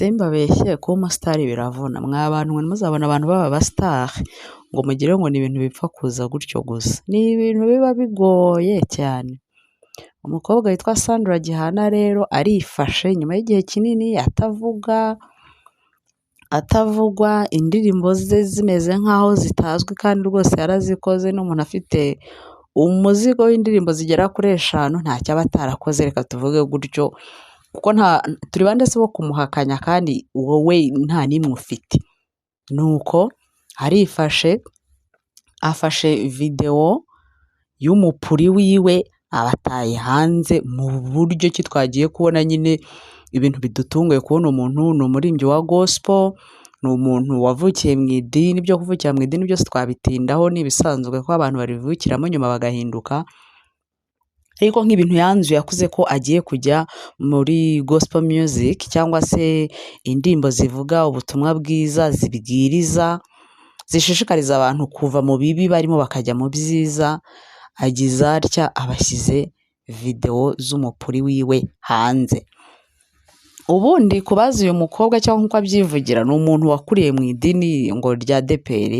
simbabeshye kuba umusitari biravuna, mwa bantu mwe muzabona abantu baba abasitari ngo mugire ngo ni ibintu bipfa kuza gutyo gusa, ni ibintu biba bigoye cyane. Umukobwa witwa Sandra Gihana rero arifashe nyuma y'igihe kinini atavugwa, indirimbo ze zimeze nk'aho zitazwi kandi rwose yarazikoze, n'umuntu afite umuzigo w'indirimbo zigera kuri 5 ntacyo aba atarakoze, reka tuvuge gutyo, kuko turi bande se bo kumuhakanya kandi wowe nta n'imwe ufite. Nuko arifashe afashe video y'umupuri wiwe abataye hanze mu buryo ki twagiye kubona nyine ibintu bidutunguye kubona umuntu ni umurimbyi wa gospel, ni umuntu wavukiye mu idini, byo kuvukira mu idini byose twabitindaho, ni ibisanzwe ko abantu barivukiramo nyuma bagahinduka, ariko nk'ibintu yanzuye yakuze ko agiye kujya muri gospel music cyangwa se indirimbo zivuga ubutumwa bwiza, zibwiriza, zishishikariza abantu kuva mu bibi barimo bakajya mu byiza. Agize atya abashyize video z'umupuri wiwe hanze. Ubundi kubaza uyu mukobwa cyangwa nk'uko abyivugira, ni umuntu wakuriye mu idini ngo rya ADEPR.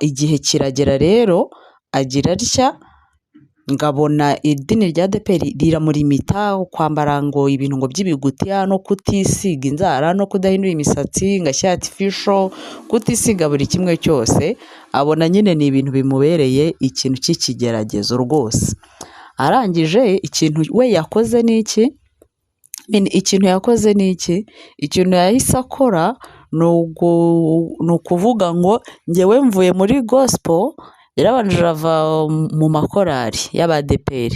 Igihe kiragera rero agira atya, ngabona idini rya ADEPR riramurimita kwambara ngo ibintu ngo by'ibigutiya, no kutisiga inzara, no kudahindura imisatsi ngashyira artificial, kutisiga buri kimwe cyose. Abona nyine ni ibintu bimubereye ikintu cy'ikigeragezo rwose. Arangije ikintu we yakoze ni iki? Ikintu yakoze ni iki? Ikintu yahise akora ni ukuvuga ngo njyewe mvuye muri gospel. Yarabanje arava mu makorari y'ADEPR,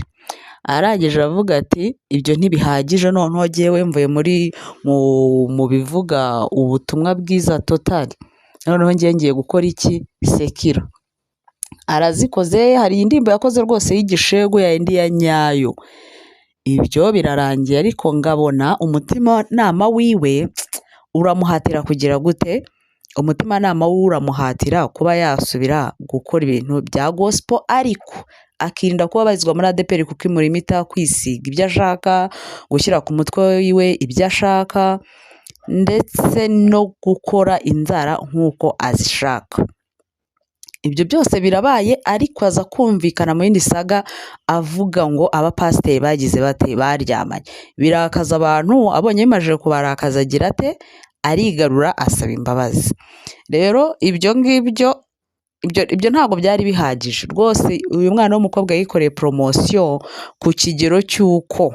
arangije aravuga ati ibyo ntibihagije, noneho jyewe mvuye mu bivuga ubutumwa bwiza total, noneho ngiye gukora iki? Sekiro. Arazikoze, hari indirimbo yakoze rwose y'igishegu ya indi ya nyayo. Ibyo birarangiye, ariko ngabona umutima nama wiwe uramuhatira kugira gute? Umutima nama uramuhatira kuba yasubira gukora ibintu bya gospel, ariko akirinda kuba bazizwa muri ADEPR kuko imurimita kwisiga ibyo ashaka, gushyira ku mutwe wiwe ibyo ashaka, ndetse no gukora inzara nk'uko azishaka. Ibyo byose birabaye, ariko aza kumvikana mu yindi saga avuga ngo abapasiteri bagize bate? Baryamanye. Birakaza abantu, abonye bimaze kubarakaza agira ate? Arigarura asaba imbabazi. Rero ibyo ngibyo ibyo ntabwo byari bihagije rwose. Uyu mwana w'umukobwa yikoreye promotion ku kigero cy'uko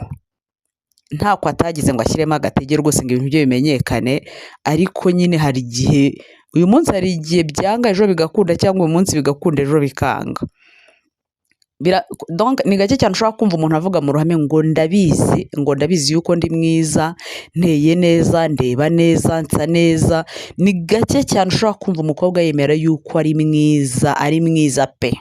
ntako atagize ngo ashyiremo agatege rwose ngo ibintu bye bimenyekane, ariko nyine hari igihe, uyu munsi hari igihe byanga ejo bigakunda, cyangwa uyu munsi bigakunda ejo bikanga. Donc ni gake cyane ushobora kumva umuntu avuga mu ruhame ngo ndabizi yuko ndi mwiza, nteye neza, ndeba neza, nsa neza. Ni gake cyane ushobora kumva umukobwa yemera yuko ari mwiza pe.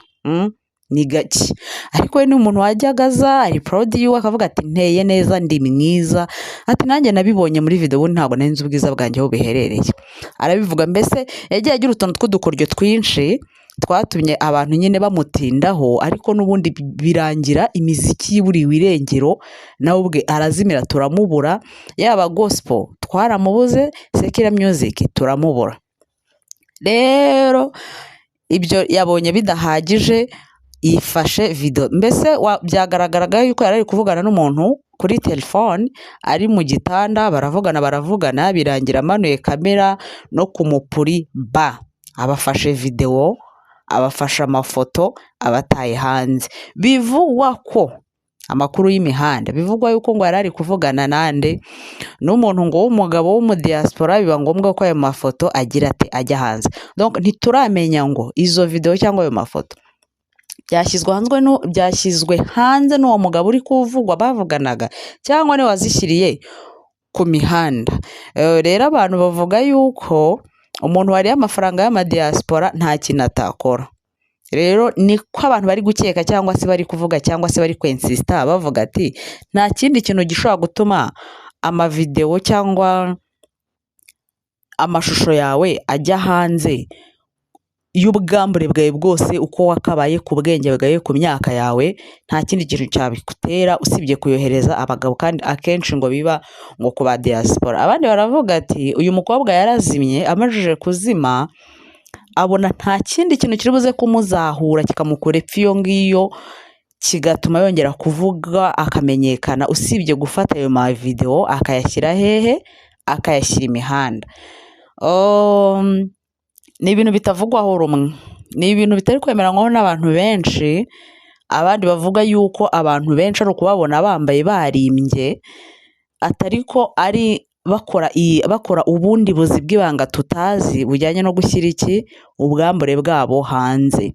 Ni gake. Ariko we ni umuntu wajyagaza, ari proud yiwe, akavuga ati nteye neza, ndi mwiza, ati nanjye nabibonye muri video, ntabwo nari nzi ubwiza bwanjye aho biherereye. Arabivuga, mbese yagiye agira utuntu tw'udukoryo twinshi twatumye abantu nyine bamutindaho, ariko n'ubundi birangira imiziki y'iburiwe irengero, nawe ubwe arazimira, turamubura. Yaba gospel twaramubuze, secular music turamubura. Rero ibyo yabonye bidahagije, yifashe video. Mbese byagaragaraga yuko yari ari kuvugana n'umuntu kuri telefone, ari mu gitanda, baravugana, birangira amanuye kamera no ku mupuri abafashe video, abafasha amafoto, abataye hanze. Bivugwa ko amakuru y'imihanda, bivugwa yuko ngo yari ari kuvugana nande n'umuntu ngo w'umugabo w'umudiaspora, biba ngombwa ko ayo mafoto agira ate? Ajya hanze. Donc ntituramenya ngo izo video cyangwa ayo mafoto byashyizwe hanze n'uwo mugabo uri kuvugwa bavuganaga, cyangwa ne wazishyiriye ku mihanda. Rero abantu bavuga yuko umuntu wariye amafaranga y'amadiaspora nta kintu atakora. Rero niko abantu bari gukeka, cyangwa se bari kuvuga, cyangwa se bari kwensista bavuga ati nta kindi kintu gishobora gutuma amavideo cyangwa amashusho yawe ajya hanze y'ubwambure bwawe bwose uko wakabaye, ku bwenge bwawe, ku myaka yawe, nta kindi kintu cyabigutera usibye kuyohereza abagabo, kandi akenshi ngo biba ngo ku ba diaspora. Abandi baravuga ati uyu mukobwa yarazimye, amajije kuzima abona nta kindi kintu kiri buze kumuzahura kikamukura epfo iyo ngiyo kigatuma yongera kuvuga akamenyekana, usibye gufata ayo mavideo akayashyira hehe, akayashyira imihanda. Ni ibintu bitavugwaho rumwe, ni ibintu bitari kwemeranywaho n'abantu benshi. Abandi bavuga yuko abantu benshi ari ukubabona bambaye barimbye, atari ko ari bakora ubundi buzi bw'ibanga tutazi bujyanye no gushyira ubwambure bwabo hanze.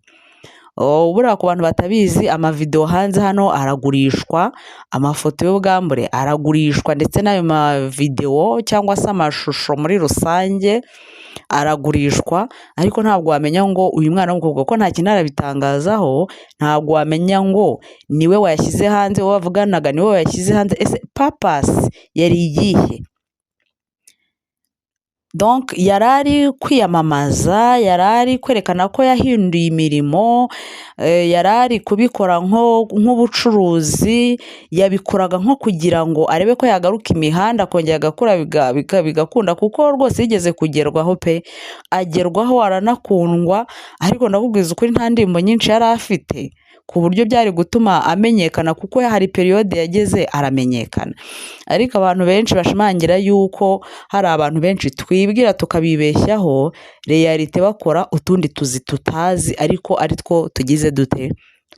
Buriya ku bantu batabizi, amavideo hanze hano aragurishwa, amafoto y'ubwambure aragurishwa, ndetse n'ayo mavideo cyangwa se amashusho muri rusange aragurishwa, ariko ntabwo wamenya ngo uyu mwana w'umukobwa ko nta kintu arabitangazaho, ntabwo wamenya ngo niwe wayashyize hanze, uwo bavuganaga niwe wayashyize hanze. Ese purpose yari iyihe? Donc yarari kwiyamamaza, yarari kwerekana ko yahinduye imirimo, yarari kubikora nk'ubucuruzi, yabikoraga nko kugira ngo arebe ko yagaruka imihanda akongera agakura bigakunda, kuko rwose yigeze kugerwaho pe, agerwaho aranakundwa, ariko ndakubwiza ukuri nta ndirimbo nyinshi yari afite ku buryo byari gutuma amenyekana, kuko hari periode yageze aramenyekana. Ariko abantu benshi bashimangira yuko hari abantu benshi twibwira tukabibeshyaho, realite bakora utundi tuzi tutazi, ariko ari two tugize dute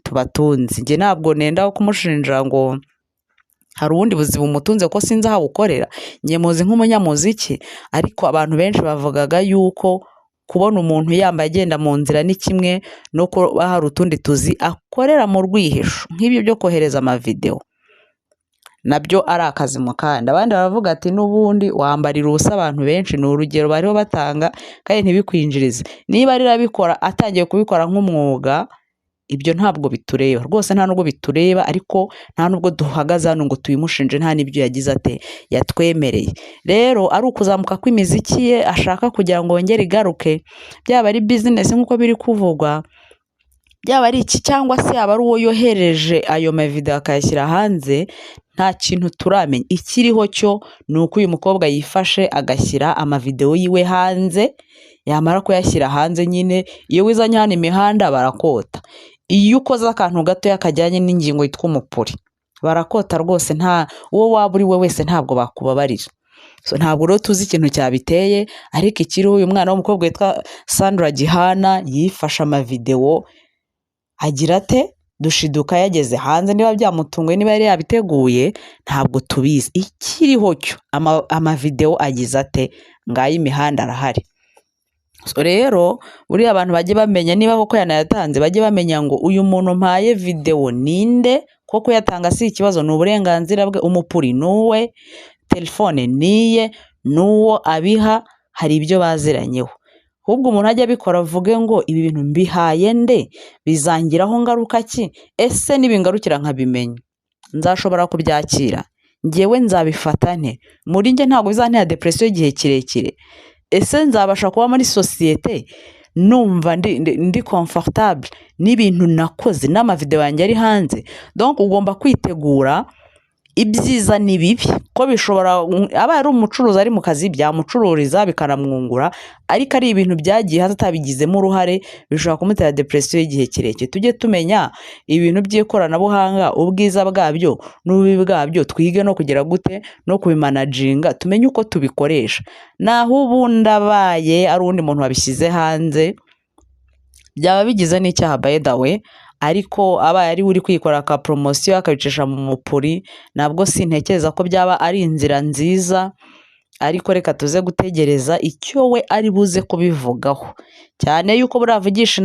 tubatunzi. Njye ntabwo nenda kumushinja ngo hari ubundi buzi bumutunze ko sinzi aho bukorera, njye muzi nk'umunyamuziki, ariko abantu benshi bavugaga yuko kubona umuntu yambaye agenda mu nzira ni kimwe no kuba hari utundi tuzi akorera mu rwihisho, nk'ibyo byo kohereza amavideo nabyo ari akazi mu kandi. Abandi baravuga ati n'ubundi wambarira ubusa abantu benshi, ni urugero bariho batanga kandi ntibikwinjirize. Niba ari abikora atangiye kubikora nk'umwuga, ibyo ntabwo bitureba rwose, nta nubwo bitureba, ariko nta nubwo duhagaze hano ngo tubimushinje, nta n'ibyo yagize ate yatwemereye. Rero ari ukuzamuka kw'imiziki ye ashaka kugira ngo wongere igaruke, byaba ari business nk'uko biri kuvugwa, byaba ari iki, cyangwa se yaba ari uwo yohereje ayo mavideo akayashyira hanze, nta kintu turamenya. Ikiriho cyo ni uko uyu mukobwa yifashe agashyira amavideo yiwe hanze, yamara kuyashyira hanze nyine iyo wizanye hano imihanda barakota. Iyo ukoze akantu gato kajyanye n'ingingo yitwa umupuri barakota rwose, nta uwo waba uri we wese ntabwo bakubabarira. Ntabwo rero tuzi ikintu cyabiteye, ariko ikiriho uyu mwana w'umukobwa witwa Sandra Gihana yifashe amavideo agira ate dushiduka yageze hanze. Niba byamutunguye, niba yari yabiteguye, ntabwo tubizi. Ikiriho cyo amavideo agize ate ngayo imihanda arahari. Rero buriya abantu bajye bamenya, niba koko yanayatanze bajye bamenya ngo uyu muntu mpaye video ninde, koko yatanga si ikibazo, ni uburenganzira bwe, umupuri nuwe, telefone niye, nuwo abiha, hari ibyo baziranyeho. Ahubwo umuntu ajya abikora avuge ngo ibi bintu mbihaye nde, bizangiraho ngaruka ki, ese nibingarukira nkabimenya nzashobora kubyakira, njyewe nzabifata nte, muri njye ntabwo bizantera depression y'igihe kirekire, ese nzabasha kuba muri societe numva ndi comfortable n'ibintu nakoze n'amavideo yanjye ari hanze. Donc ugomba kwitegura ibyiza n'ibibi, ko bishobora aba ari umucuruzi ari mu kazi byamucururiza bikanamwungura, ariko ari ibintu byagiye hasi atabigizemo uruhare bishobora kumutera depression y'igihe kirekire. Tujye tumenya ibintu by'ikoranabuhanga, ubwiza bwabyo n'ububi bwabyo, twige no kugira gute no kubimanaginga, tumenye uko tubikoresha. Naho ubundi abaye ari undi muntu wabishyize hanze, byaba bigize n'icyaha by the way, ariko abaye ari uri kwikora ka promotion akabicisha mu mupuri, nabwo sintekereza ko byaba ari inzira nziza. Ariko reka tuze gutegereza icyo we ari buze kubivugaho, cyane yuko buravugisha